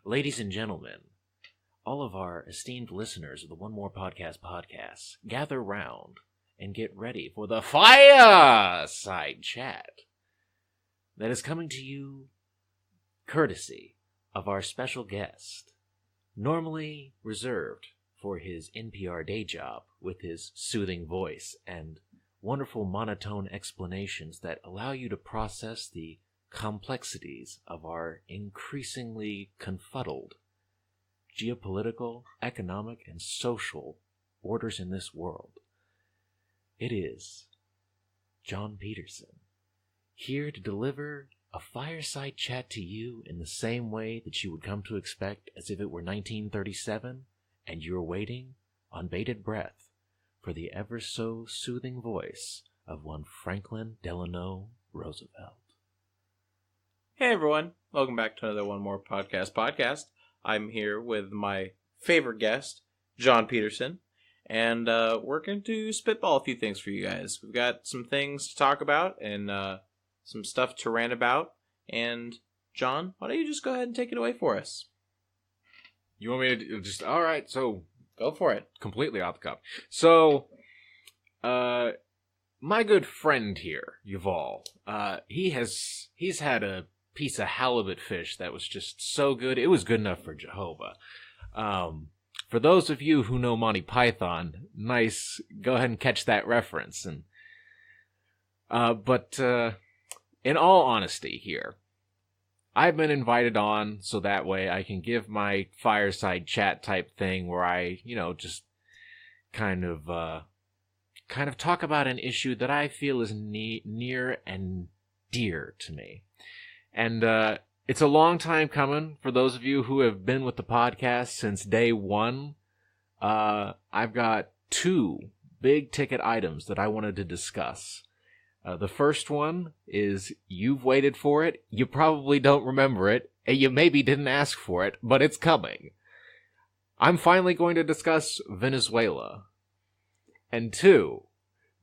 Ladies and gentlemen, all of our esteemed listeners of the One More Podcast, gather round and get ready for the fireside chat that is coming to you courtesy of our special guest, normally reserved for his NPR day job with his soothing voice and wonderful monotone explanations that allow you to process the complexities of our increasingly confuddled geopolitical, economic, and social orders in this world. It is John Peterson, here to deliver a fireside chat to you in the same way that you would come to expect as if it were 1937 and you're waiting on bated breath for the ever so soothing voice of one Franklin Delano Roosevelt. Hey everyone, welcome back to another One More Podcast. I'm here with my favorite guest, John Peterson, and we're going to spitball a few things for you guys. We've got some things to talk about and some stuff to rant about, and John, why don't you just go ahead and take it away for us? You want me to just, alright, so... Go for it. Completely off the cuff. So, my good friend here, Yuval, he's had a piece of halibut fish that was just so good. It was good enough for Jehovah. For those of you who know Monty Python, nice, go ahead and catch that reference. And but in all honesty here, I've been invited on so that way I can give my fireside chat type thing where I, just kind of talk about an issue that I feel is near and dear to me. And it's a long time coming for those of you who have been with the podcast since day one. I've got two big ticket items that I wanted to discuss. The first one is you've waited for it, you probably don't remember it, and you maybe didn't ask for it, but it's coming. I'm finally going to discuss Venezuela. And two,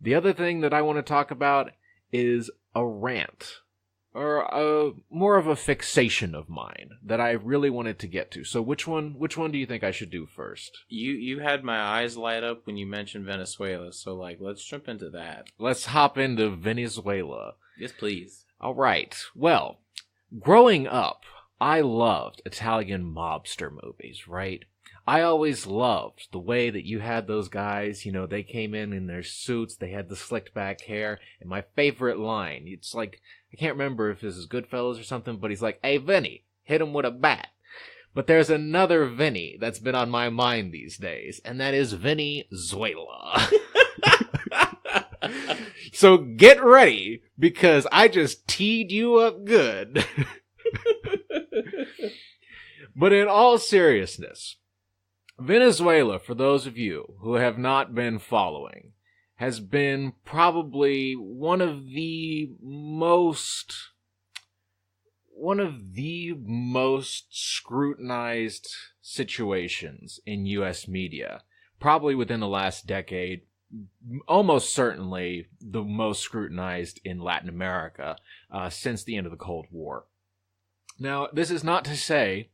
the other thing that I want to talk about is a rant. Or more of a fixation of mine that I really wanted to get to. So which one do you think I should do first? You had my eyes light up when you mentioned Venezuela, so let's jump into that. Let's hop into Venezuela. Yes, please. All right. Well, growing up, I loved Italian mobster movies, right? I always loved the way that you had those guys, they came in their suits, they had the slicked back hair, and my favorite line, it's like, I can't remember if this is Goodfellas or something, but he's like, "Hey, Vinny, hit him with a bat." But there's another Vinny that's been on my mind these days, and that is Venezuela. So get ready, because I just teed you up good. But in all seriousness, Venezuela, for those of you who have not been following, has been probably one of the most scrutinized situations in U.S. media, probably within the last decade, almost certainly the most scrutinized in Latin America since the end of the Cold War. Now, this is not to say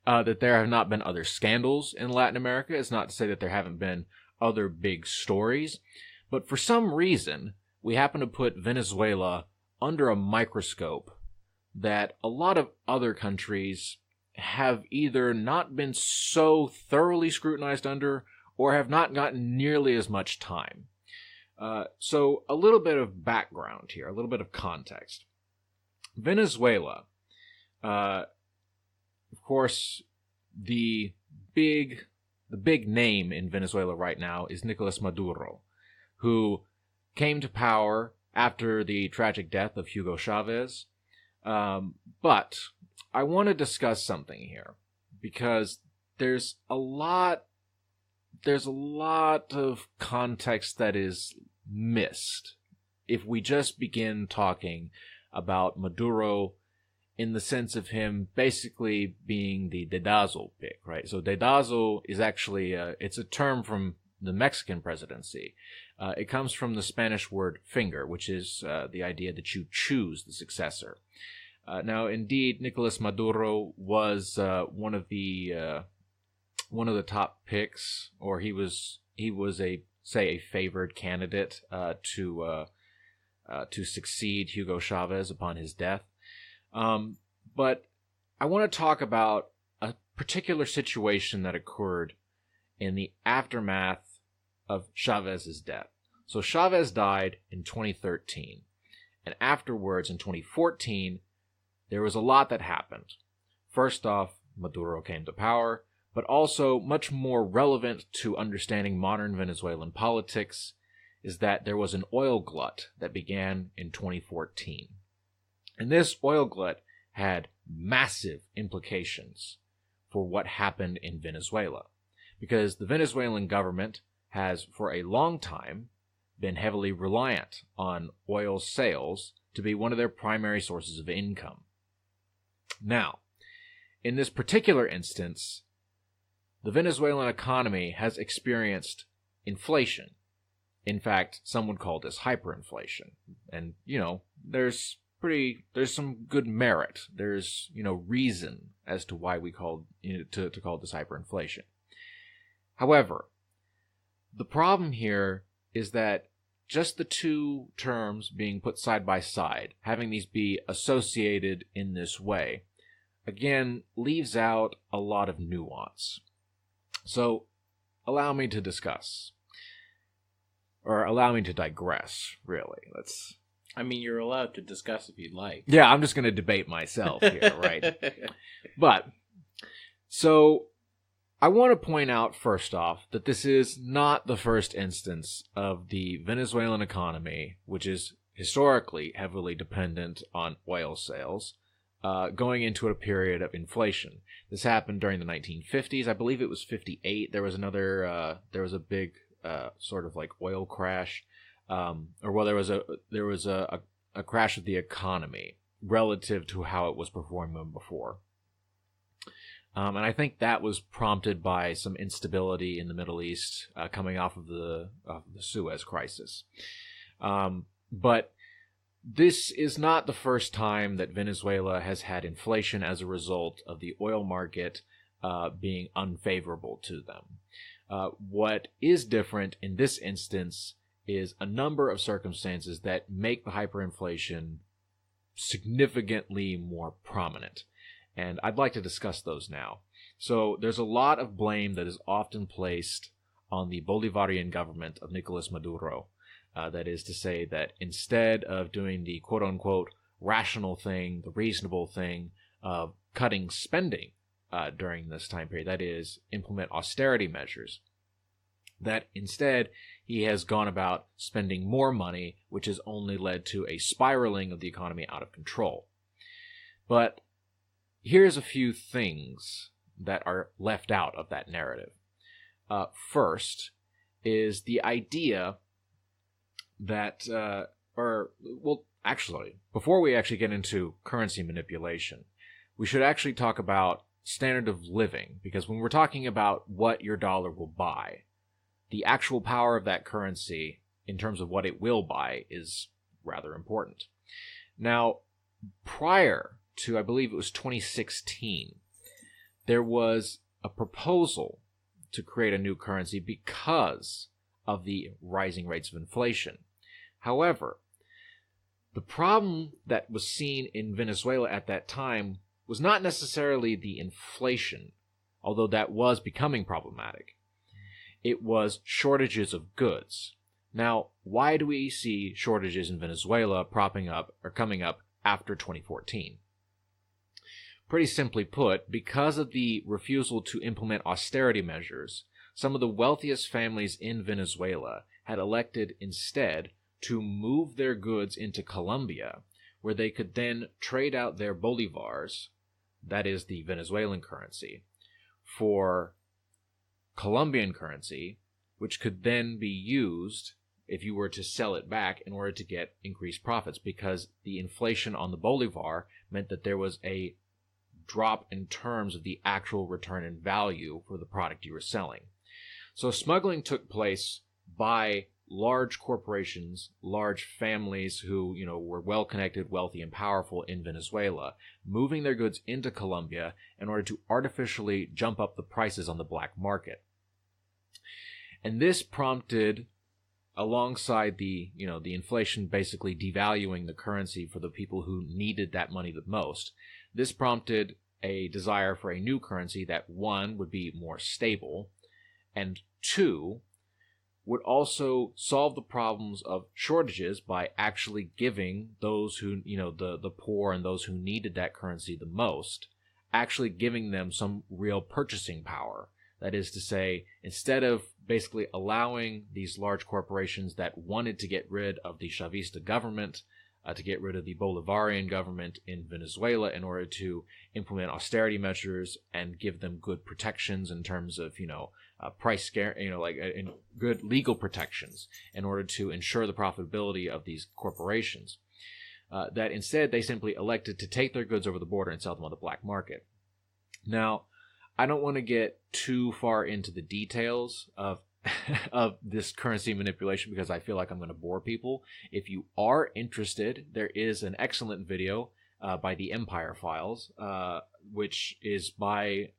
that there have not been other scandals in Latin America. It's not to say that there haven't been other big stories. But for some reason, we happen to put Venezuela under a microscope that a lot of other countries have either not been so thoroughly scrutinized under or have not gotten nearly as much time. So a little bit of background here, a little bit of context. Venezuela, of course, the big name in Venezuela right now is Nicolas Maduro, who came to power after the tragic death of Hugo Chavez. But I want to discuss something here because there's a lot of context that is missed if we just begin talking about Maduro in the sense of him basically being the dedazo pick, right? So dedazo is actually, it's a term from the Mexican presidency. It comes from the Spanish word finger, which is the idea that you choose the successor. Now, indeed, Nicolas Maduro was one of the top picks, or he was a favored candidate to succeed Hugo Chavez upon his death. But I want to talk about a particular situation that occurred in the aftermath of Chavez's death. So Chavez died in 2013, and afterwards in 2014, there was a lot that happened. First off, Maduro came to power, but also much more relevant to understanding modern Venezuelan politics is that there was an oil glut that began in 2014. And this oil glut had massive implications for what happened in Venezuela, because the Venezuelan government has for a long time been heavily reliant on oil sales to be one of their primary sources of income. Now, in this particular instance, the Venezuelan economy has experienced inflation. In fact, some would call this hyperinflation. And, there's some good merit. There's, reason as to why we called, to call this hyperinflation. However, the problem here is that just the two terms being put side by side, having these be associated in this way, again, leaves out a lot of nuance. So, allow me to discuss. Or allow me to digress, really. You're allowed to discuss if you'd like. Yeah, I'm just going to debate myself here, right? But, so, I want to point out, first off, that this is not the first instance of the Venezuelan economy, which is historically heavily dependent on oil sales, going into a period of inflation. This happened during the 1950s. I believe it was 58. There was a big sort of like oil crash, there was a crash of the economy relative to how it was performing before. And I think that was prompted by some instability in the Middle East coming off of the Suez crisis. But this is not the first time that Venezuela has had inflation as a result of the oil market being unfavorable to them. What is different in this instance is a number of circumstances that make the hyperinflation significantly more prominent. And I'd like to discuss those now. So there's a lot of blame that is often placed on the Bolivarian government of Nicolas Maduro. That is to say that instead of doing the quote-unquote rational thing, the reasonable thing of cutting spending during this time period, that is, implement austerity measures, that instead he has gone about spending more money, which has only led to a spiraling of the economy out of control. But here's a few things that are left out of that narrative. First is the idea that, before we actually get into currency manipulation, we should actually talk about standard of living, because when we're talking about what your dollar will buy, the actual power of that currency in terms of what it will buy is rather important. Now, prior to, I believe it was 2016, there was a proposal to create a new currency because of the rising rates of inflation. However, the problem that was seen in Venezuela at that time was not necessarily the inflation, although that was becoming problematic. It was shortages of goods. Now, why do we see shortages in Venezuela propping up or coming up after 2014? Pretty simply put, because of the refusal to implement austerity measures, some of the wealthiest families in Venezuela had elected instead to move their goods into Colombia, where they could then trade out their bolivars, that is the Venezuelan currency, for Colombian currency, which could then be used if you were to sell it back in order to get increased profits, because the inflation on the bolivar meant that there was a drop in terms of the actual return in value for the product you were selling. So smuggling took place by large corporations, large families who, were well-connected, wealthy, and powerful in Venezuela, moving their goods into Colombia in order to artificially jump up the prices on the black market. And this prompted, alongside the inflation basically devaluing the currency for the people who needed that money the most, this prompted a desire for a new currency that, one, would be more stable, and two, would also solve the problems of shortages by actually giving those who, the poor and those who needed that currency the most, actually giving them some real purchasing power. That is to say, instead of basically allowing these large corporations that wanted to get rid of the Chavista government, to get rid of the Bolivarian government in Venezuela in order to implement austerity measures and give them good protections in terms of, price scare, and good legal protections in order to ensure the profitability of these corporations. That instead they simply elected to take their goods over the border and sell them on the black market. Now, I don't want to get too far into the details of of this currency manipulation because I feel like I'm going to bore people. If you are interested, there is an excellent video by the Empire Files, which is by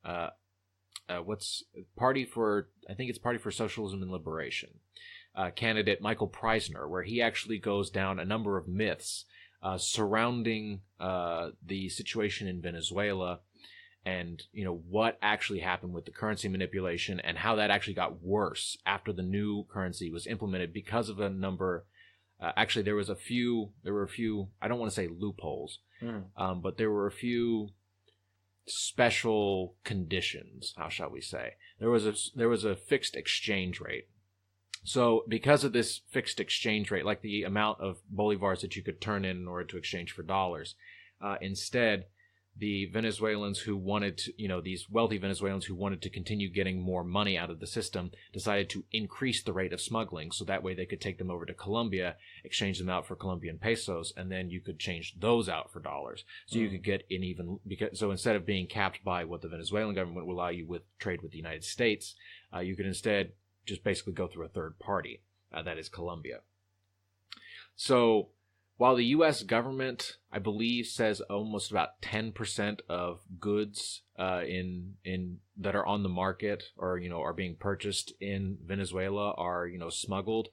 Party for Socialism and Liberation candidate Michael Preisner, where he actually goes down a number of myths surrounding the situation in Venezuela, and what actually happened with the currency manipulation and how that actually got worse after the new currency was implemented because of a number. Actually, there were a few. I don't want to say loopholes, but there were a few special conditions. How shall we say? There was a fixed exchange rate. So because of this fixed exchange rate, like the amount of bolivars that you could turn in order to exchange for dollars, instead, the Venezuelans who wanted to, these wealthy Venezuelans who wanted to continue getting more money out of the system decided to increase the rate of smuggling so that way they could take them over to Colombia, exchange them out for Colombian pesos, and then you could change those out for dollars. So you could get so instead of being capped by what the Venezuelan government will allow you with trade with the United States, you could instead just basically go through a third party, that is Colombia. So while the U.S. government, I believe, says almost about 10% of goods that are on the market or are being purchased in Venezuela are smuggled,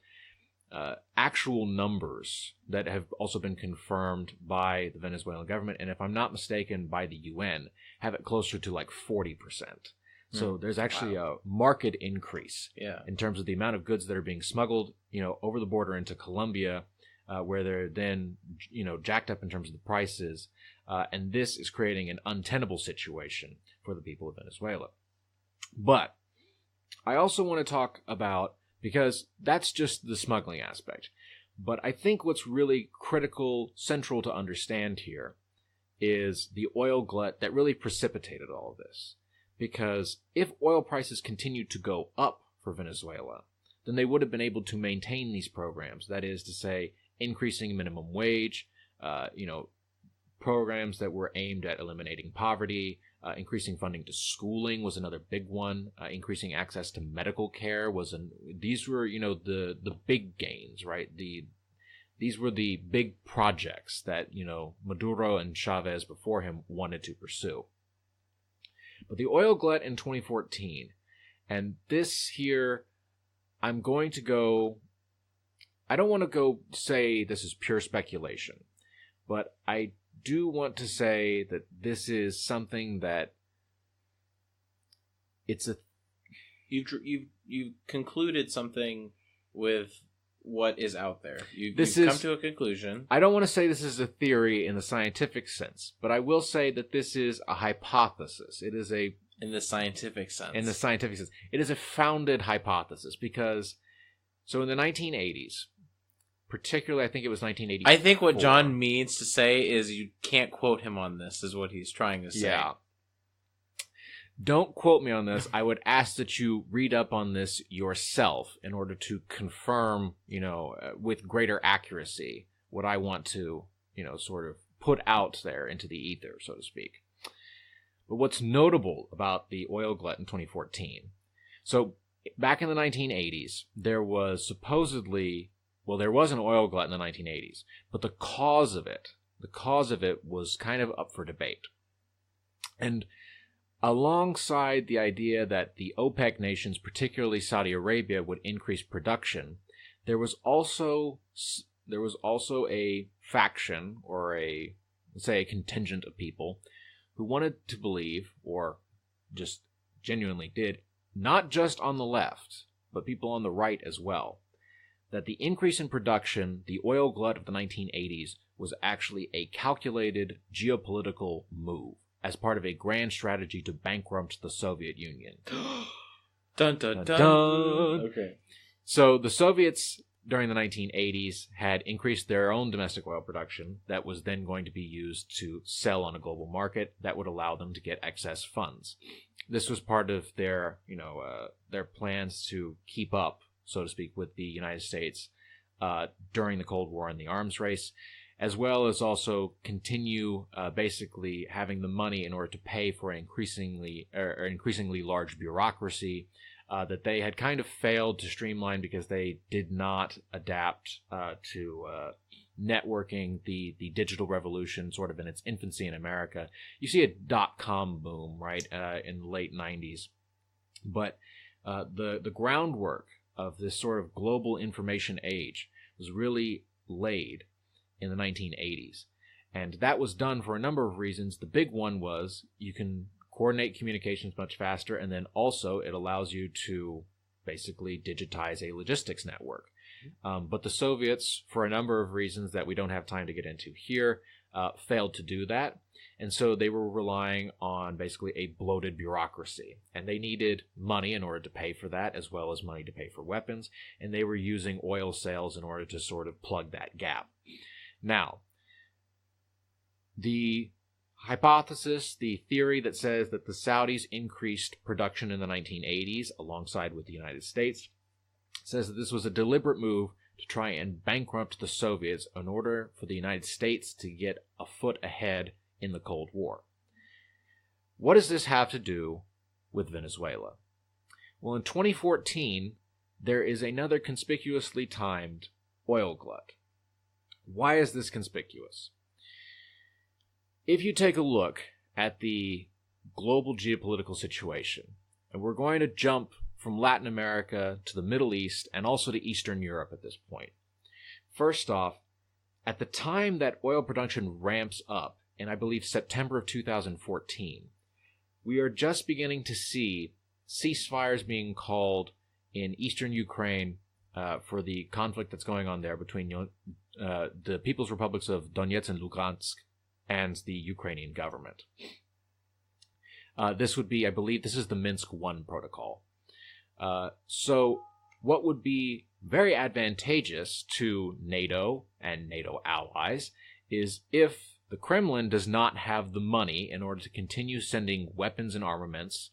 actual numbers that have also been confirmed by the Venezuelan government, and if I'm not mistaken, by the UN, have it closer to like 40%. So there's actually a marked increase in terms of the amount of goods that are being smuggled, over the border into Colombia. Where they're then, jacked up in terms of the prices. And this is creating an untenable situation for the people of Venezuela. But I also want to talk about, because that's just the smuggling aspect. But I think what's really central to understand here is the oil glut that really precipitated all of this. Because if oil prices continued to go up for Venezuela, then they would have been able to maintain these programs. That is to say, increasing minimum wage, programs that were aimed at eliminating poverty, increasing funding to schooling was another big one. Increasing access to medical care these were, the big gains, right? These were the big projects that, Maduro and Chavez before him wanted to pursue. But the oil glut in 2014, and this here, I don't want to go say this is pure speculation, but I do want to say that this is something that you've concluded something with what is out there. You've come to a conclusion. I don't want to say this is a theory in the scientific sense, but I will say that this is a hypothesis. It is in the scientific sense. In the scientific sense. It is a founded hypothesis because, so in the 1980s, particularly, I think it was 1984. I think what John means to say is you can't quote him on this, is what he's trying to say. Yeah. Don't quote me on this. I would ask that you read up on this yourself in order to confirm, with greater accuracy what I want to, sort of put out there into the ether, so to speak. But what's notable about the oil glut in 2014? So back in the 1980s, there was supposedly, well, there was an oil glut in the 1980s, but the cause of it was kind of up for debate. And alongside the idea that the OPEC nations, particularly Saudi Arabia, would increase production, there was also a faction, or let's say a contingent of people who wanted to believe, or just genuinely did, not just on the left, but people on the right as well, that the increase in production, the oil glut of the 1980s, was actually a calculated geopolitical move as part of a grand strategy to bankrupt the Soviet Union. Dun, dun, dun. Dun. Okay. So the Soviets during the 1980s had increased their own domestic oil production that was then going to be used to sell on a global market that would allow them to get excess funds. This was part of their plans to keep up, so to speak, with the United States during the Cold War and the arms race, as well as also continue basically having the money in order to pay for an increasingly large bureaucracy that they had kind of failed to streamline because they did not adapt to networking, the digital revolution sort of in its infancy in America. You see a dot-com boom, right, in the late 90s. But the groundwork of this sort of global information age was really laid in the 1980s. And that was done for a number of reasons. The big one was you can coordinate communications much faster, and then also it allows you to basically digitize a logistics network. But the Soviets, for a number of reasons that we don't have time to get into here, failed to do that. And so they were relying on basically a bloated bureaucracy. And they needed money in order to pay for that, as well as money to pay for weapons. And they were using oil sales in order to sort of plug that gap. Now, the hypothesis, the theory that says that the Saudis increased production in the 1980s alongside with the United States says that this was a deliberate move to try and bankrupt the Soviets in order for the United States to get a foot ahead in the Cold War. What does this have to do with Venezuela? Well, in 2014, there is another conspicuously timed oil glut. Why is this conspicuous? If you take a look at the global geopolitical situation, and we're going to jump from Latin America to the Middle East and also to Eastern Europe at this point. First off, at the time that oil production ramps up, in I believe September of 2014, we are just beginning to see ceasefires being called in eastern Ukraine for the conflict that's going on there between the People's Republics of Donetsk and Lugansk and the Ukrainian government. This would be, I believe, this is the Minsk I protocol. So what would be very advantageous to NATO and NATO allies is if the Kremlin does not have the money in order to continue sending weapons and armaments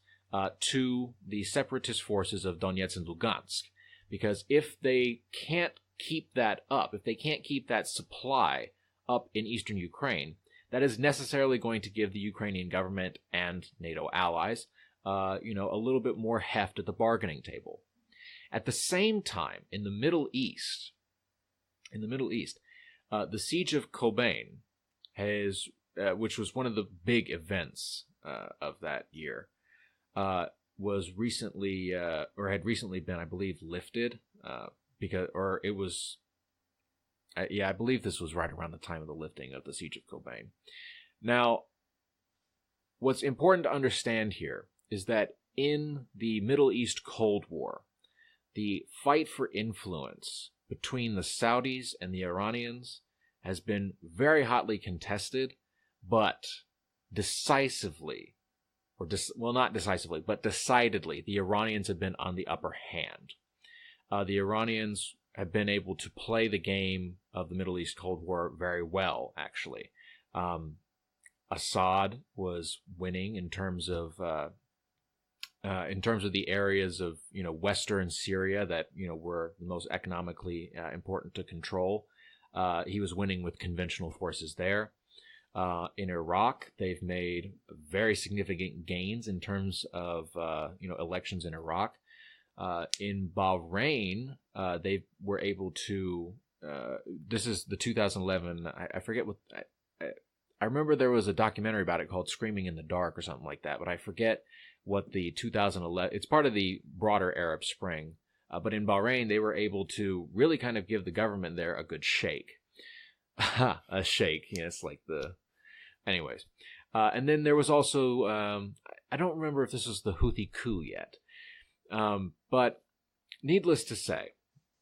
to the separatist forces of Donetsk and Lugansk. Because if they can't keep that up, if they can't keep that supply up in eastern Ukraine, that is necessarily going to give the Ukrainian government and NATO allies a little bit more heft at the bargaining table. At the same time, in the Middle East, the siege of Kobane which was one of the big events of that year, was recently, or had recently been, I believe, lifted, I believe this was right around the time of the lifting of the siege of Kobane. Now, what's important to understand here is that in the Middle East Cold War, the fight for influence between the Saudis and the Iranians has been very hotly contested, but decidedly, the Iranians have been on the upper hand. The Iranians have been able to play the game of the Middle East Cold War very well, actually. Assad was winning in terms of the areas of western Syria that were the most economically important to control. He was winning with conventional forces there. In Iraq, they've made very significant gains in terms of elections in Iraq. In Bahrain, they were able to. This is the 2011. I forget what. I remember there was a documentary about it called "Screaming in the Dark" or something like that, but I forget what the 2011. It's part of the broader Arab Spring. But in Bahrain, they were able to really kind of give the government there a good shake. A shake, yes, like the. Anyways, and then there was also. I don't remember if this was the Houthi coup yet. But needless to say,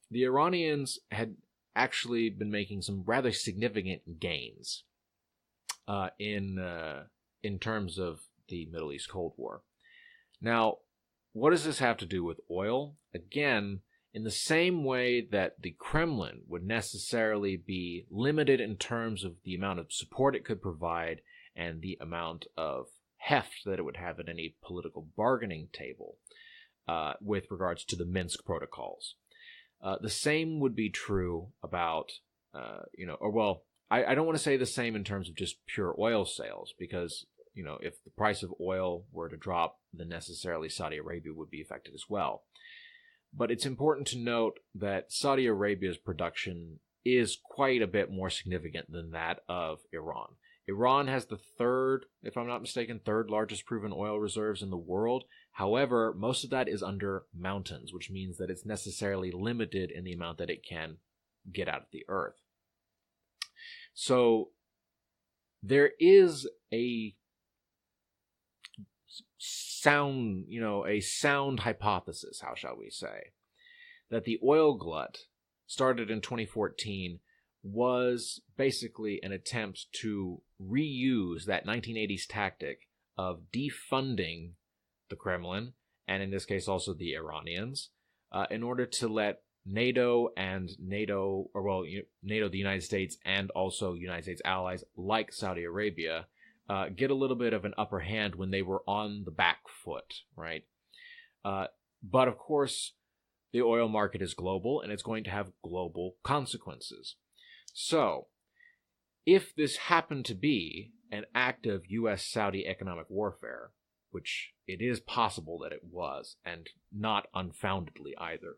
the Iranians had actually been making some rather significant gains in terms of the Middle East Cold War. Now, what does this have to do with oil? Again, in the same way that the Kremlin would necessarily be limited in terms of the amount of support it could provide and the amount of heft that it would have at any political bargaining table. With regards to the Minsk protocols. The same would be true about, I don't want to say the same in terms of just pure oil sales, because, if the price of oil were to drop, then necessarily Saudi Arabia would be affected as well. But it's important to note that Saudi Arabia's production is quite a bit more significant than that of Iran. Iran has the third largest proven oil reserves in the world. However, most of that is under mountains, which means that it's necessarily limited in the amount that it can get out of the earth. So there is a sound hypothesis, how shall we say, that the oil glut started in 2014 was basically an attempt to reuse that 1980s tactic of defunding the Kremlin, and in this case also the Iranians, in order to let NATO, the United States, and also United States allies like Saudi Arabia, get a little bit of an upper hand when they were on the back foot, right? But of course, the oil market is global, and it's going to have global consequences. So, if this happened to be an act of U.S.-Saudi economic warfare, which it is possible that it was, and not unfoundedly either,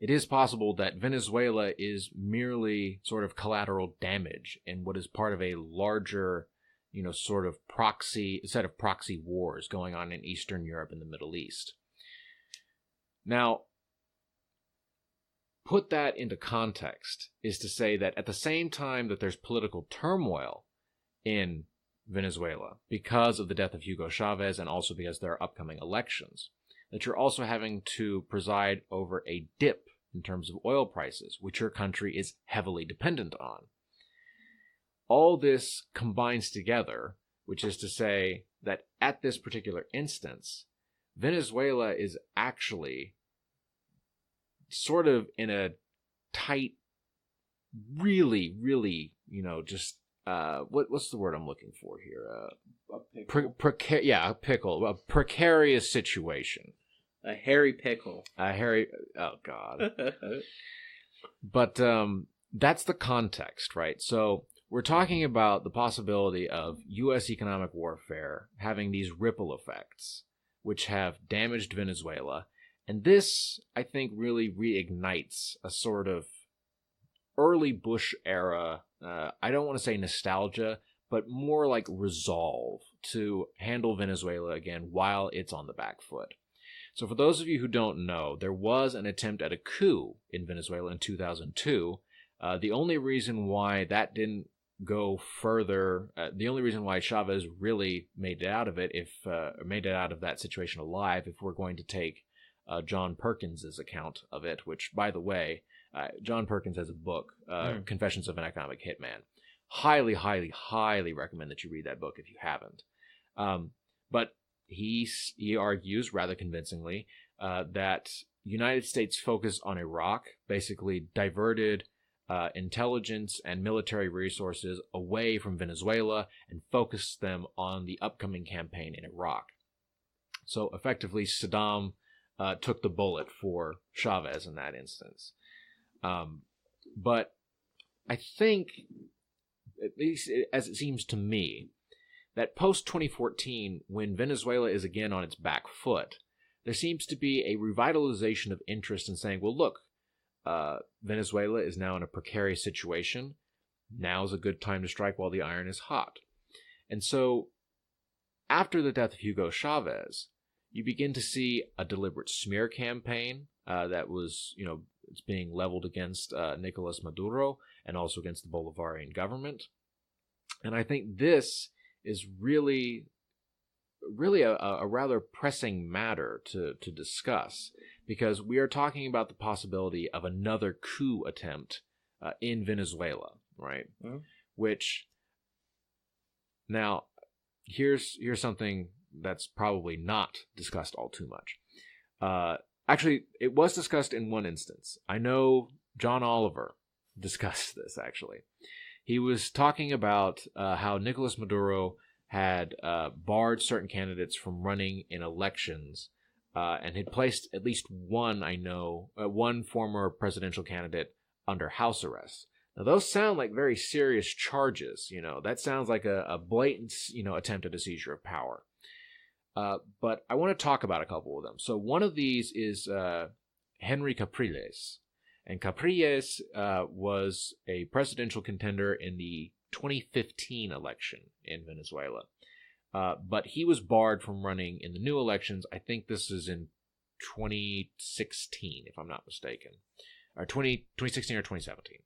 it is possible that Venezuela is merely sort of collateral damage in what is part of a larger, sort of set of proxy wars going on in Eastern Europe and the Middle East. Now, put that into context is to say that at the same time that there's political turmoil in Venezuela because of the death of Hugo Chavez and also because there are upcoming elections, that you're also having to preside over a dip in terms of oil prices, which your country is heavily dependent on. All this combines together, which is to say that at this particular instance, Venezuela is actually sort of in a tight, really, really, what's the word I'm looking for here? A pickle. A precarious situation. A hairy pickle. Oh God. But that's the context, right? So we're talking about the possibility of U.S. economic warfare having these ripple effects, which have damaged Venezuela. And this, I think, really reignites a sort of early Bush era, I don't want to say nostalgia, but more like resolve to handle Venezuela again while it's on the back foot. So for those of you who don't know, there was an attempt at a coup in Venezuela in 2002. The only reason why that didn't go further, the only reason why Chavez really made it out of it, made it out of that situation alive, if we're going to take John Perkins' account of it, which, by the way, John Perkins has a book, Confessions of an Economic Hitman. Highly, highly, highly recommend that you read that book if you haven't. But he argues rather convincingly that United States focus on Iraq basically diverted intelligence and military resources away from Venezuela and focused them on the upcoming campaign in Iraq. So effectively, Saddam took the bullet for Chavez in that instance. But I think, at least as it seems to me, that post-2014, when Venezuela is again on its back foot, there seems to be a revitalization of interest in saying, well, look, Venezuela is now in a precarious situation. Now's a good time to strike while the iron is hot. And so, after the death of Hugo Chavez, you begin to see a deliberate smear campaign that was, it's being leveled against Nicolas Maduro and also against the Bolivarian government. And I think this is really a rather pressing matter to discuss, because we are talking about the possibility of another coup attempt in Venezuela, right? Mm-hmm. Which, now, here's something that's probably not discussed all too much. Actually, it was discussed in one instance. I know John Oliver discussed this, actually. He was talking about how Nicolas Maduro had barred certain candidates from running in elections and had placed at least one former presidential candidate under house arrest. Now, those sound like very serious charges. That sounds like a blatant, attempt at a seizure of power. But I want to talk about a couple of them. So one of these is Henry Capriles. And Capriles was a presidential contender in the 2015 election in Venezuela. But he was barred from running in the new elections. I think this is in 2016, if I'm not mistaken. Or 2016 or 2017.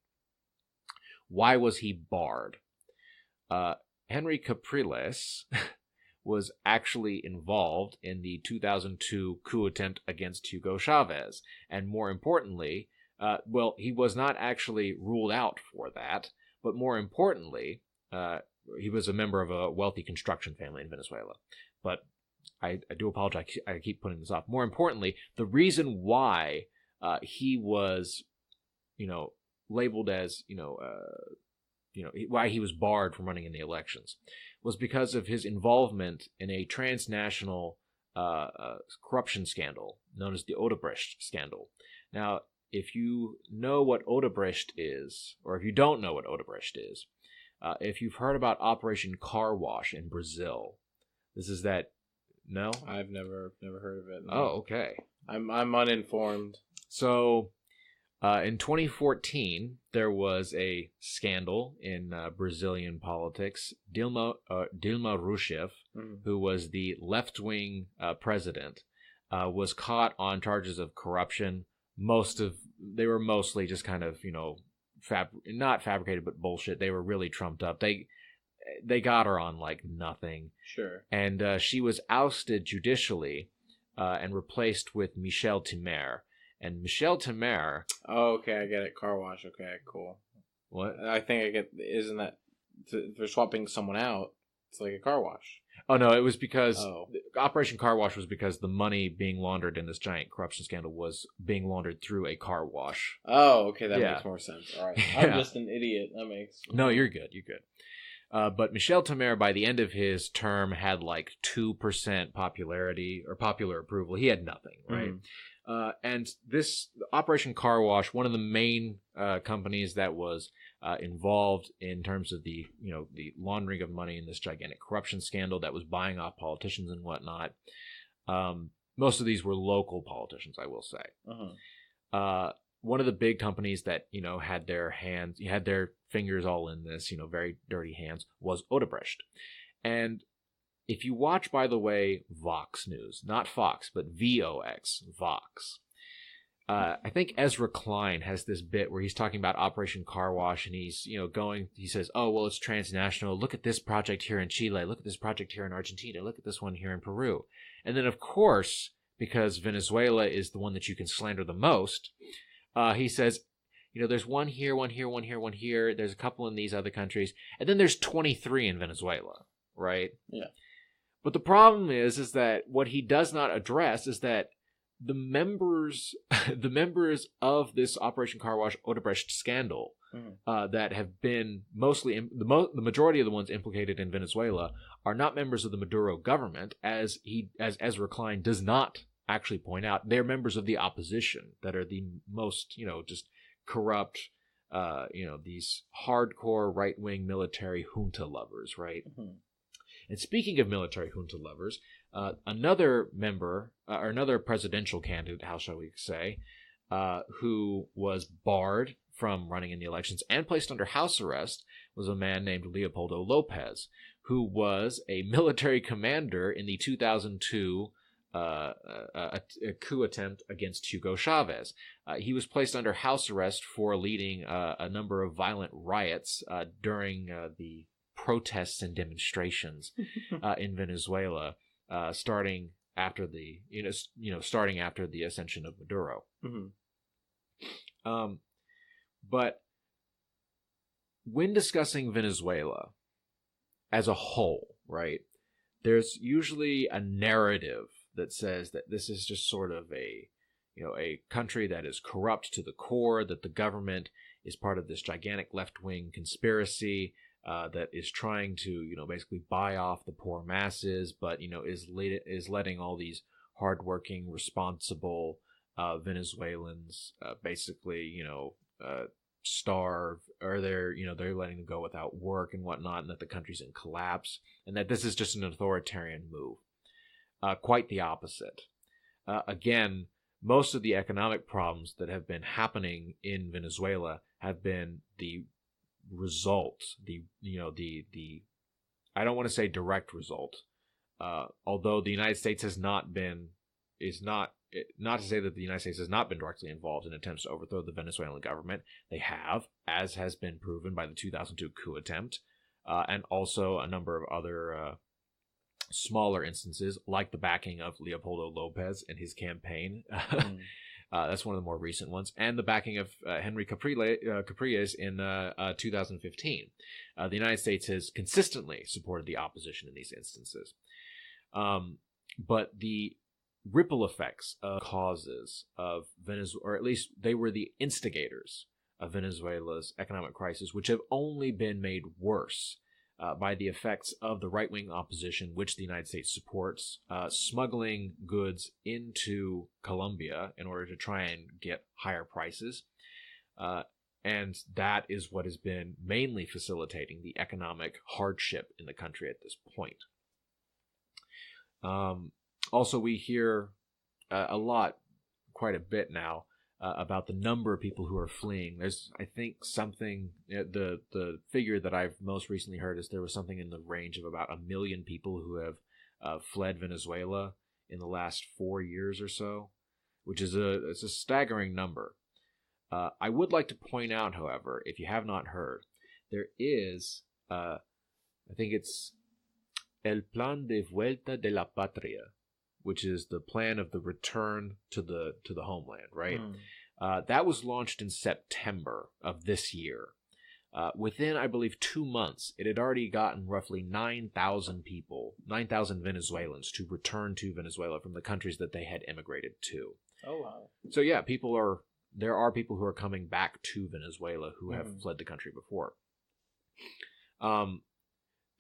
Why was he barred? Henry Capriles was actually involved in the 2002 coup attempt against Hugo Chavez. And more importantly, he was not actually ruled out for that, but more importantly, he was a member of a wealthy construction family in Venezuela. But I do apologize, I keep putting this off. More importantly, the reason why he was, labeled as, why he was barred from running in the elections was because of his involvement in a transnational corruption scandal known as the Odebrecht scandal. Now, if you know what Odebrecht is, or if you don't know what Odebrecht is, if you've heard about Operation Car Wash in Brazil, this is that. No, I've never heard of it. No. Oh, okay. I'm uninformed. So, in 2014, there was a scandal in Brazilian politics. Dilma Rousseff, who was the left-wing president, was caught on charges of corruption. They were mostly just kind of, not fabricated, but bullshit. They were really trumped up. They got her on like nothing. Sure. And she was ousted judicially and replaced with Michel Temer. And Michel Temer... Oh, okay, I get it. Car wash. Okay, cool. What? I think I get... Isn't that... For swapping someone out, it's like a car wash. Oh, no, it was because... Operation Car Wash was because the money being laundered in this giant corruption scandal was being laundered through a car wash. Oh, okay, that makes more sense. All right. I'm just an idiot. That makes... No, you're good. You're good. But Michel Temer, by the end of his term, had like 2% popularity or popular approval. He had nothing, right? And this Operation Car Wash, one of the main companies that was involved in terms of the laundering of money in this gigantic corruption scandal that was buying off politicians and whatnot. Most of these were local politicians, I will say. One of the big companies that had their fingers all in this, very dirty hands, was Odebrecht. And if you watch, by the way, Vox News, not Fox, but VOX, Vox, I think Ezra Klein has this bit where he's talking about Operation Car Wash, and he's, he says, oh, well, it's transnational. Look at this project here in Chile. Look at this project here in Argentina. Look at this one here in Peru. And then, of course, because Venezuela is the one that you can slander the most, he says, there's one here, one here, one here, one here. There's a couple in these other countries. And then there's 23 in Venezuela, right? Yeah. But the problem is that what he does not address is that the members of this Operation Car Wash Odebrecht scandal that have been mostly the majority of the ones implicated in Venezuela are not members of the Maduro government, as Ezra Klein does not actually point out. They're members of the opposition that are the most just corrupt, these hardcore right-wing military junta lovers, right? And speaking of military junta lovers, Another member, or another presidential candidate, how shall we say, who was barred from running in the elections and placed under house arrest was a man named Leopoldo Lopez, who was a military commander in the 2002 a coup attempt against Hugo Chavez. He was placed under house arrest for leading a number of violent riots during the protests and demonstrations in Venezuela, starting after the starting after the ascension of Maduro. Mm-hmm. But when discussing Venezuela as a whole, right, there's usually a narrative that says that this is just sort of a country that is corrupt to the core, that the government is part of this gigantic left-wing conspiracy that is trying to, basically buy off the poor masses, but, is letting all these hardworking, responsible Venezuelans basically, starve, or they're letting them go without work and whatnot, and that the country's in collapse, and that this is just an authoritarian move. Quite the opposite. Again, most of the economic problems that have been happening in Venezuela have been the result, I don't want to say direct result, although the United States not to say that the United States has not been directly involved in attempts to overthrow the Venezuelan government. They have, as has been proven by the 2002 coup attempt, and also a number of other smaller instances, like the backing of Leopoldo Lopez and his campaign. That's one of the more recent ones, and the backing of Henry Capriles in 2015. The United States has consistently supported the opposition in these instances. But the ripple effects of causes of Venezuela, or at least they were the instigators of Venezuela's economic crisis, which have only been made worse by the effects of the right-wing opposition, which the United States supports, smuggling goods into Colombia in order to try and get higher prices. And that is what has been mainly facilitating the economic hardship in the country at this point. Also, we hear quite a bit now, about the number of people who are fleeing. There's, I think, something, the figure that I've most recently heard is there was something in the range of about 1 million people who have fled Venezuela in the last 4 years or so, which is it's a staggering number. I would like to point out, however, if you have not heard, there is, I think it's El Plan de Vuelta de la Patria, which is the plan of the return to the homeland, right? That was launched in September of this year. Within, I believe, 2 months, it had already gotten roughly 9,000 Venezuelans to return to Venezuela from the countries that they had immigrated to. Oh, wow. So yeah, there are people who are coming back to Venezuela who have fled the country before.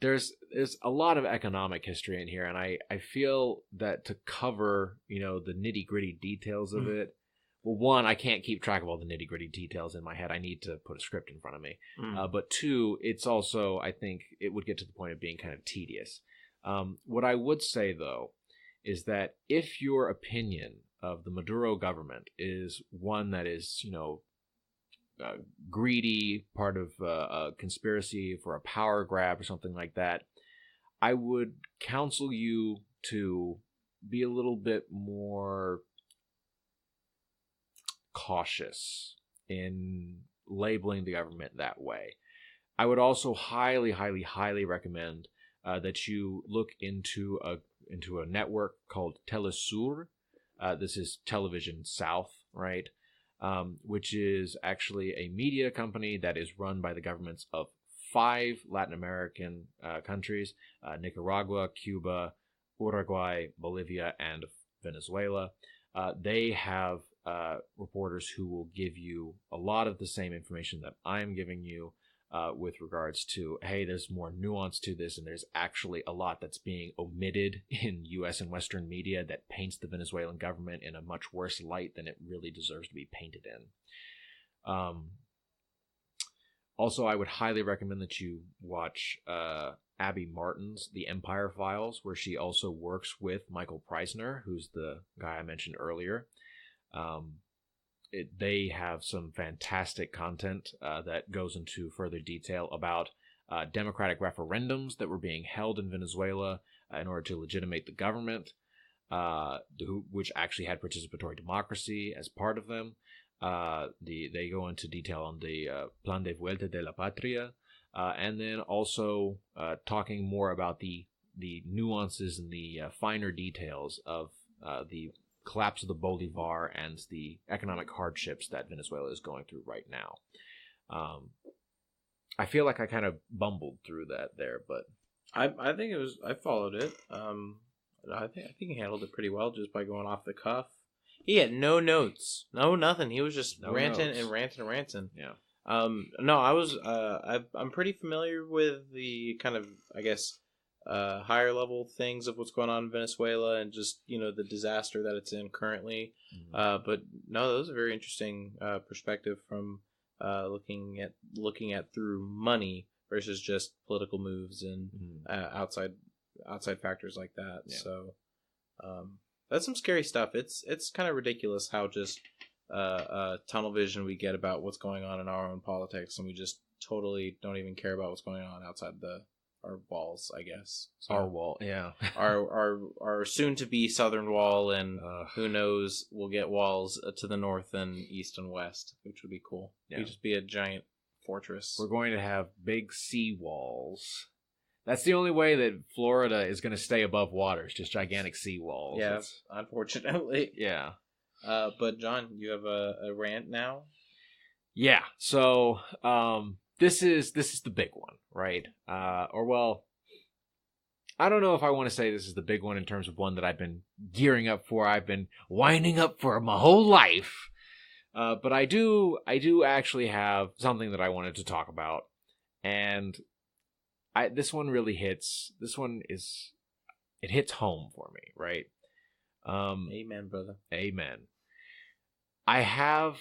There's a lot of economic history in here, and I feel that to cover, the nitty-gritty details of it, well, one, I can't keep track of all the nitty-gritty details in my head. I need to put a script in front of me. But two, it's also, I think, it would get to the point of being kind of tedious. What I would say, though, is that if your opinion of the Maduro government is one that is, greedy, part of a conspiracy for a power grab or something like that, I would counsel you to be a little bit more cautious in labeling the government that way. I would also highly, highly, highly recommend that you look into a network called Telesur. This is Television South, right? Which is actually a media company that is run by the governments of 5 Latin American countries: Nicaragua, Cuba, Uruguay, Bolivia, and Venezuela. They have reporters who will give you a lot of the same information that I'm giving you with regards to, hey, there's more nuance to this, and there's actually a lot that's being omitted in U.S. and Western media that paints the Venezuelan government in a much worse light than it really deserves to be painted in. Also, I would highly recommend that you watch Abby Martin's The Empire Files, where she also works with Michael Preisner, who's the guy I mentioned earlier. They have some fantastic content that goes into further detail about democratic referendums that were being held in Venezuela in order to legitimate the government, which actually had participatory democracy as part of them. They go into detail on the Plan de Vuelta de la Patria, and then also talking more about the nuances and the finer details of the collapse of the Bolivar and the economic hardships that Venezuela is going through right now. I feel like I kind of bumbled through that there, but I think I followed it. I think he handled it pretty well just by going off the cuff. He had no notes, no nothing. He was just ranting and ranting and ranting. Yeah. No, I'm pretty familiar with the kind of, I guess, higher level things of what's going on in Venezuela and just, the disaster that it's in currently. Mm-hmm. But no, that was a very interesting perspective from looking at through money versus just political moves and outside factors like that. Yeah. So that's some scary stuff. It's kind of ridiculous how just tunnel vision we get about what's going on in our own politics, and we just totally don't even care about what's going on outside our walls, I guess. So our wall, yeah. our soon to be southern wall, and who knows, we'll get walls to the north and east and west, which would be cool. Yeah. It'd just be a giant fortress. We're going to have big sea walls. That's the only way that Florida is going to stay above water. It's just gigantic sea walls. Yeah, unfortunately. Yeah. But John, you have a rant now? Yeah. So, this is the big one, right? I don't know if I want to say this is the big one in terms of one that I've been gearing up for. I've been winding up for my whole life. But I do actually have something that I wanted to talk about, and this one really hits. It hits home for me, right? Amen, brother. Amen. I have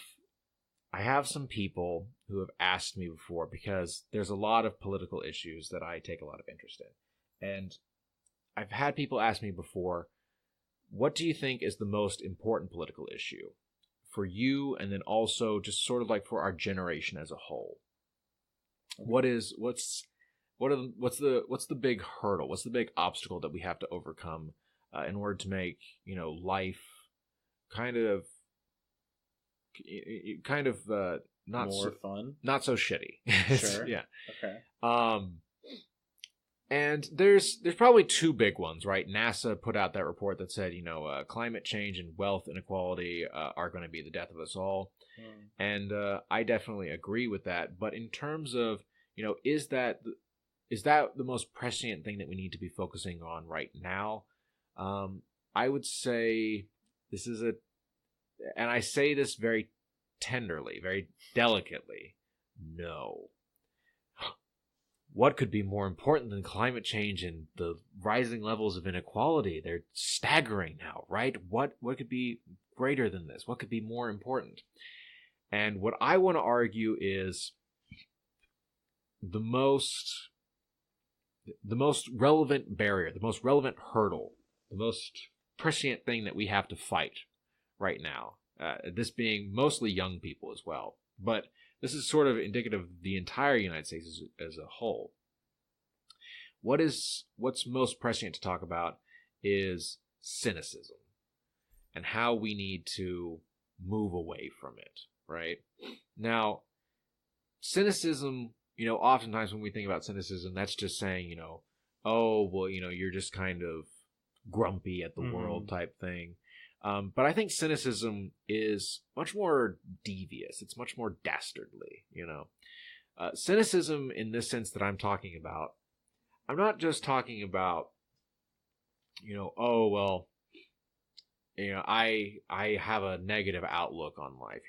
some people who have asked me before, because there's a lot of political issues that I take a lot of interest in. And I've had people ask me before, what do you think is the most important political issue for you, and then also just sort of like for our generation as a whole? What's the big hurdle? What's the big obstacle that we have to overcome in order to make, life kind of not more fun, not so shitty. Sure. Yeah. Okay. And there's probably two big ones, right? NASA put out that report that said, climate change and wealth inequality are going to be the death of us all. And I definitely agree with that. But in terms of, is that the most prescient thing that we need to be focusing on right now? I would say this is and I say this very tenderly, very delicately, no. What could be more important than climate change and the rising levels of inequality? They're staggering now, right? What could be greater than this? What could be more important? And what I want to argue is the most relevant barrier, the most relevant hurdle, the most prescient thing that we have to fight right now. This being mostly young people as well. But this is sort of indicative of the entire United States as a whole. What's most prescient to talk about is cynicism and how we need to move away from it, right? Now, cynicism, oftentimes when we think about cynicism, that's just saying, oh, well, you're just kind of grumpy at the world type thing. But I think cynicism is much more devious. It's much more dastardly, Cynicism in this sense that I'm talking about, I'm not just talking about, I have a negative outlook on life,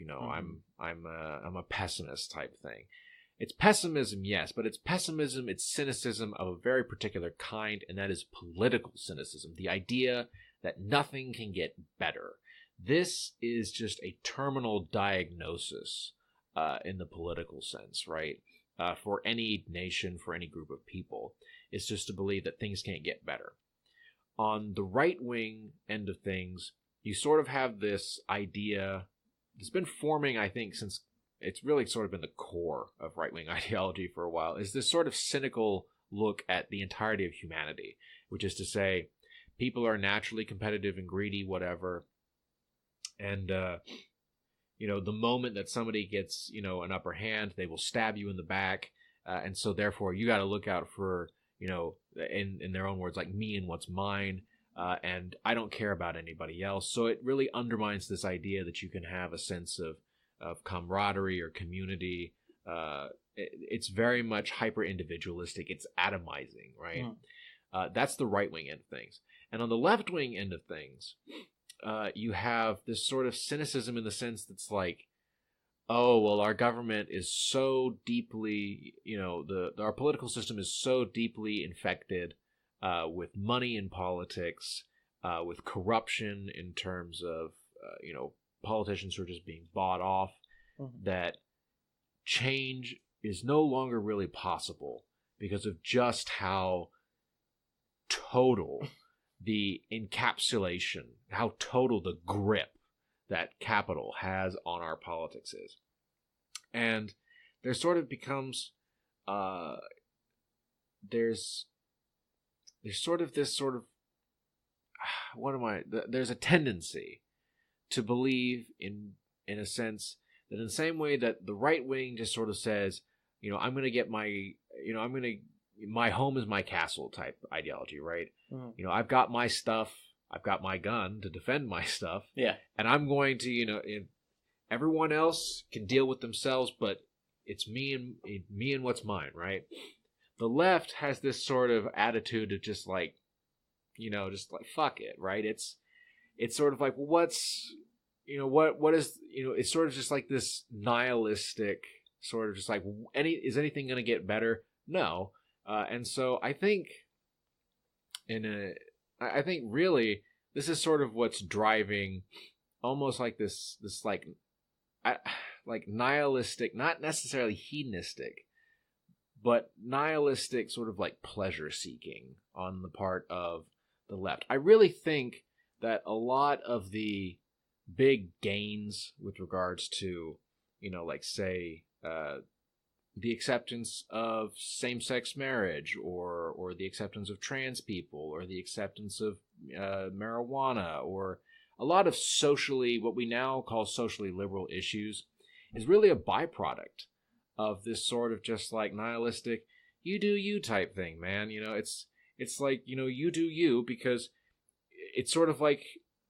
I'm a pessimist type thing. It's pessimism, yes, but it's cynicism of a very particular kind, and that is political cynicism. The idea that nothing can get better. This is just a terminal diagnosis in the political sense, right? For any nation, for any group of people. It's just to believe that things can't get better. On the right-wing end of things, you sort of have this idea that's been forming, I think, since it's really sort of been the core of right-wing ideology for a while, is this sort of cynical look at the entirety of humanity, which is to say, people are naturally competitive and greedy, whatever, and, the moment that somebody gets, an upper hand, they will stab you in the back, and so therefore you got to look out for, in their own words, like me and what's mine, and I don't care about anybody else. So it really undermines this idea that you can have a sense of camaraderie or community. It's very much hyper-individualistic. It's atomizing, right? That's the right-wing end of things. And on the left-wing end of things, you have this sort of cynicism in the sense that's like, oh, well, our government is so deeply, our political system is so deeply infected with money in politics, with corruption in terms of, politicians who are just being bought off, that change is no longer really possible because of just how total the encapsulation, how total the grip that capital has on our politics is. And there sort of becomes, there's sort of this sort of, there's a tendency to believe in a sense that in the same way that the right wing just sort of says, I'm going to get my home is my castle type ideology, right? I've got my stuff, I've got my gun to defend my stuff. Yeah. And I'm going to, everyone else can deal with themselves, but it's me and what's mine, right? The left has this sort of attitude of just like, just like, fuck it, right? It's sort of like, what's, what is, it's sort of just like this nihilistic sort of just like, is anything going to get better? No. And so I think really this is sort of what's driving almost like this like nihilistic, not necessarily hedonistic, but nihilistic sort of like pleasure seeking on the part of the left. I really think that a lot of the big gains with regards to, like say, the acceptance of same-sex marriage or the acceptance of trans people or the acceptance of marijuana or a lot of what we now call socially liberal issues is really a byproduct of this sort of just like nihilistic, you do you type thing, man. It's like, you do you, because it's sort of like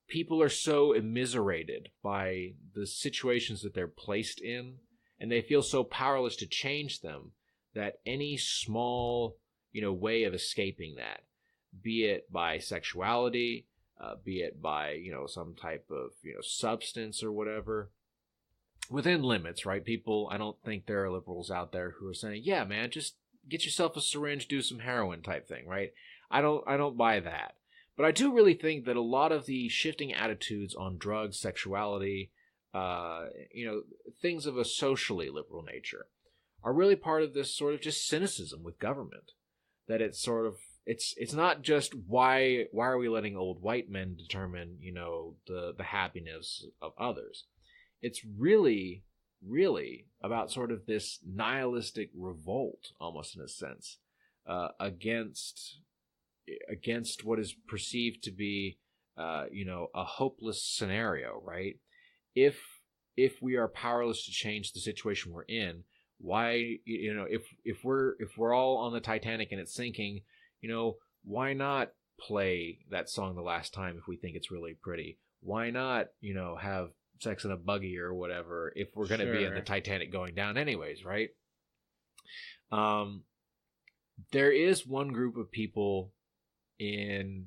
people are so immiserated by the situations that they're placed in, and they feel so powerless to change them that any small, way of escaping that, be it by sexuality, be it by, some type of, substance or whatever, within limits, right? People, I don't think there are liberals out there who are saying, yeah, man, just get yourself a syringe, do some heroin type thing, right? I don't buy that. But I do really think that a lot of the shifting attitudes on drugs, sexuality, things of a socially liberal nature are really part of this sort of just cynicism with government. That it's sort of, it's not just why are we letting old white men determine, the happiness of others. It's really, really about sort of this nihilistic revolt, almost in a sense, against what is perceived to be, a hopeless scenario, right? If we are powerless to change the situation we're in, why, if we're all on the Titanic and it's sinking, why not play that song the last time if we think it's really pretty? Why not, have sex in a buggy or whatever if we're going to be in the Titanic going down anyways, right? There is one group of people in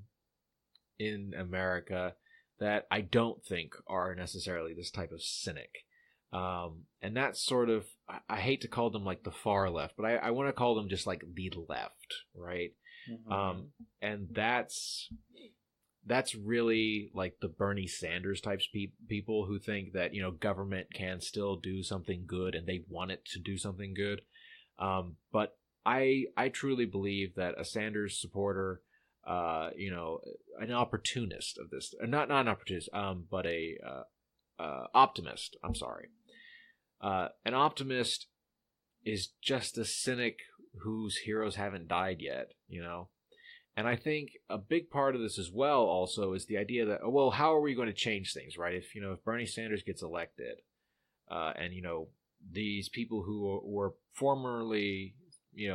America that I don't think are necessarily this type of cynic. And that's sort of, I hate to call them like the far left, but I want to call them just like the left, right? Mm-hmm. And that's really like the Bernie Sanders types people who think that, government can still do something good and they want it to do something good. But I truly believe that a Sanders supporter, an opportunist of this, not an opportunist, but a optimist. I'm sorry. An optimist is just a cynic whose heroes haven't died yet, And I think a big part of this as well also is the idea that, well, how are we going to change things, right? If Bernie Sanders gets elected, and these people who were formerly, these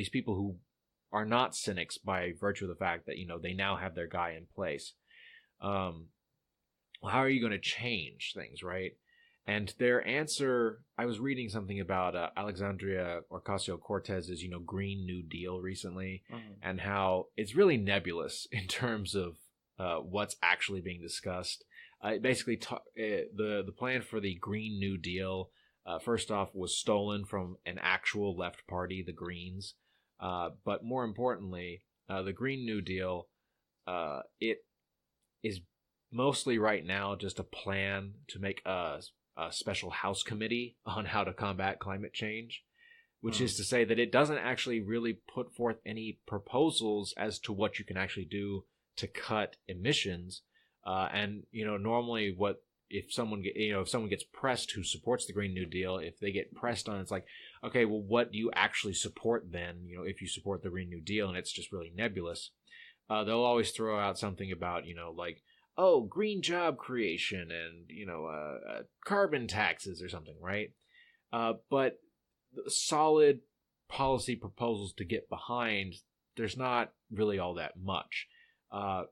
people who are not cynics by virtue of the fact that they now have their guy in place. Well, how are you going to change things, right? And their answer, I was reading something about Alexandria Ocasio-Cortez's, Green New Deal recently, and how it's really nebulous in terms of what's actually being discussed. Basically, the plan for the Green New Deal, first off, was stolen from an actual left party, the Greens. But more importantly, the Green New Deal, it is mostly right now just a plan to make a special House committee on how to combat climate change, which is to say that it doesn't actually really put forth any proposals as to what you can actually do to cut emissions. Normally if someone gets pressed who supports the Green New Deal, if they get pressed on, it's like, okay, well, what do you actually support then? If you support the Green New Deal, and it's just really nebulous. They'll always throw out something about, green job creation and, carbon taxes or something, right? But solid policy proposals to get behind, there's not really all that much.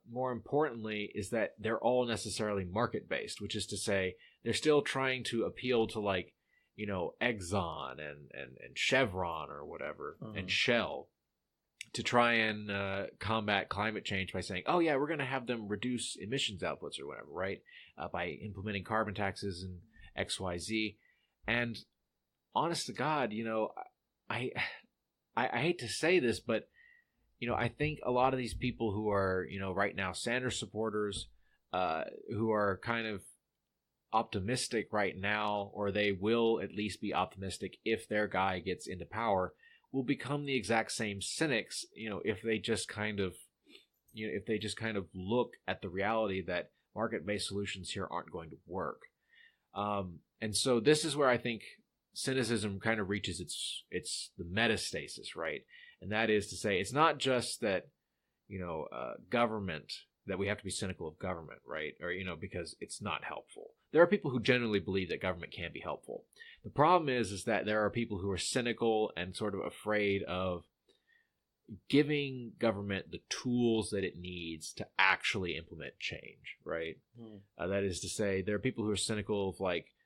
More importantly is that they're all necessarily market-based, which is to say they're still trying to appeal to Exxon and Chevron or whatever, and Shell, to try and combat climate change by saying, oh yeah, we're going to have them reduce emissions outputs or whatever, right? By implementing carbon taxes and XYZ. And honest to God, I hate to say this, but I think a lot of these people who are, right now Sanders supporters, who are kind of optimistic right now, or they will at least be optimistic if their guy gets into power, will become the exact same cynics, if they just kind of look at the reality that market-based solutions here aren't going to work. And so this is where I think cynicism kind of reaches the metastasis, right? And that is to say, it's not just that, government, that we have to be cynical of government, right? Or, because it's not helpful. There are people who genuinely believe that government can be helpful. The problem is that there are people who are cynical and sort of afraid of giving government the tools that it needs to actually implement change, right? That is to say, there are people who are cynical of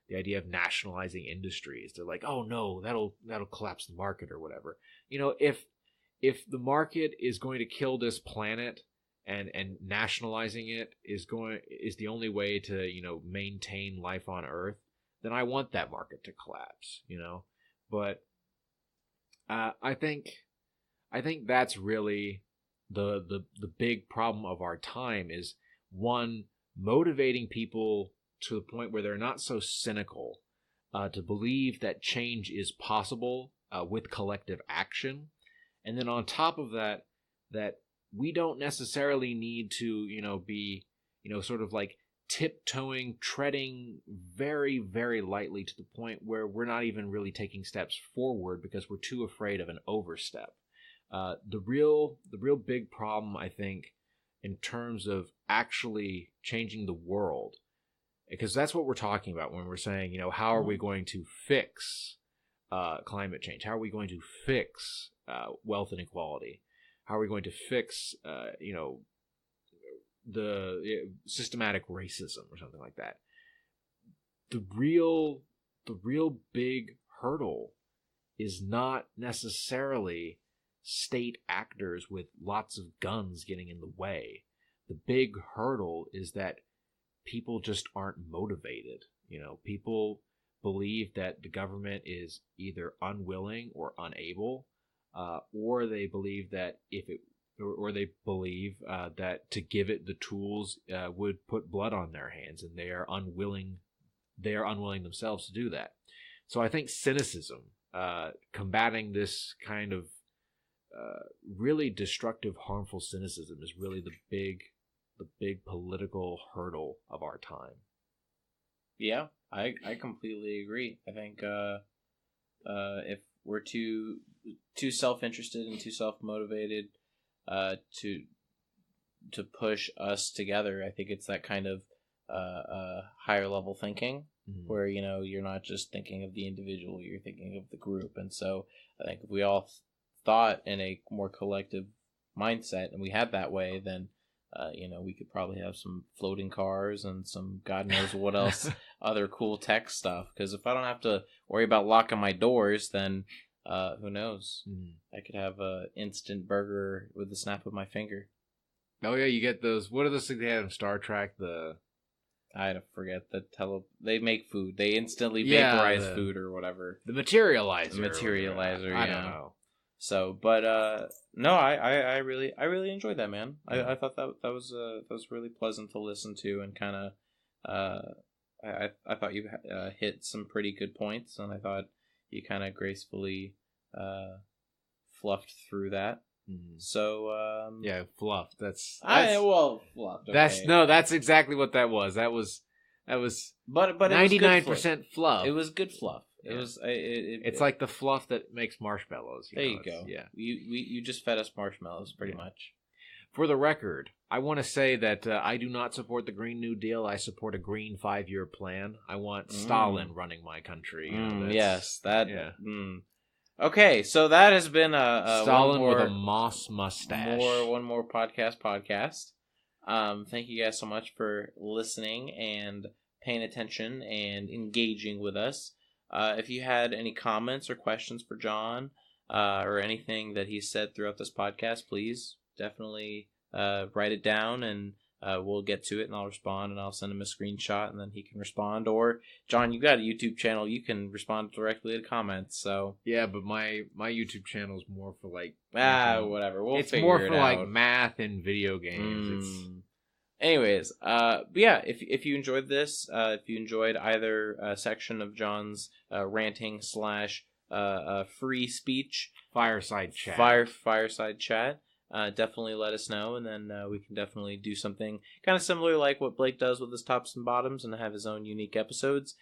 the idea of nationalizing industries. They're like, oh no, that'll collapse the market or whatever. If the market is going to kill this planet, and nationalizing it is the only way to maintain life on Earth, then I want that market to collapse, But I think that's really the big problem of our time is, one, motivating people to the point where they're not so cynical, to believe that change is possible with collective action, and then on top of that we don't necessarily need to, be, sort of tiptoeing, treading very, very lightly to the point where we're not even really taking steps forward because we're too afraid of an overstep. The real big problem, I think, in terms of actually changing the world, because that's what we're talking about when we're saying, how are we going to fix climate change? How are we going to fix wealth inequality? How are we going to fix, the systematic racism or something like that? The real big hurdle is not necessarily state actors with lots of guns getting in the way. The big hurdle is that people just aren't motivated. People believe that the government is either unwilling or unable, or they believe that that to give it the tools would put blood on their hands, and they are unwilling themselves to do that. So I think cynicism combating this kind of really destructive, harmful cynicism is really the big political hurdle of our time. Yeah, I completely agree. I think if we're too self-interested and too self-motivated to push us together, I think it's that kind of higher level thinking where you're not just thinking of the individual, you're thinking of the group. And so I think if we all thought in a more collective mindset and we had that way, then we could probably have some floating cars and some God knows what else other cool tech stuff. Because if I don't have to worry about locking my doors, then who knows? I could have a instant burger with the snap of my finger. Oh yeah, you get those. What are those things they had in Star Trek? I forget they make food. They instantly vaporize food or whatever. The materializer. I don't know. So, but no, I really enjoyed that, man. I thought that was really pleasant to listen to, and kind of I thought you hit some pretty good points, and I thought you kind of gracefully fluffed through that. So yeah, fluff. That's fluffed. Okay. That's exactly what that was. That was but 99% fluff. It was good fluff. Yeah. It was. It's like the fluff that makes marshmallows. There you go. Yeah, you just fed us marshmallows, pretty much. For the record, I want to say that I do not support the Green New Deal. I support a green 5-year plan. I want Stalin running my country. Yes, that. Yeah. Okay, so that has been Stalin with a moss mustache. One more podcast. Thank you guys so much for listening and paying attention and engaging with us. If you had any comments or questions for John or anything that he said throughout this podcast, please definitely write it down, and we'll get to it, and I'll respond, and I'll send him a screenshot, and then he can respond. Or, John, you got a YouTube channel. You can respond directly to comments. So yeah, but my YouTube channel is more for like whatever. It's more for like math and video games. Anyways, but yeah, if you enjoyed this, if you enjoyed either section of John's ranting / free speech fireside chat, definitely let us know, and then we can definitely do something kind of similar like what Blake does with his tops and bottoms, and have his own unique episodes.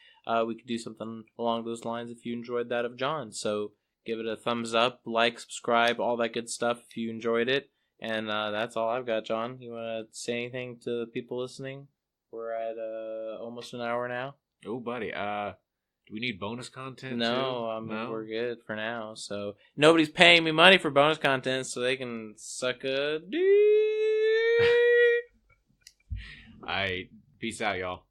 We could do something along those lines if you enjoyed that of John. So give it a thumbs up, like, subscribe, all that good stuff if you enjoyed it. And that's all I've got, John. You want to say anything to the people listening? We're at almost an hour now. Oh, buddy. Do we need bonus content? No, no, we're good for now. So nobody's paying me money for bonus content, so they can suck a dick. All right. Peace out, y'all.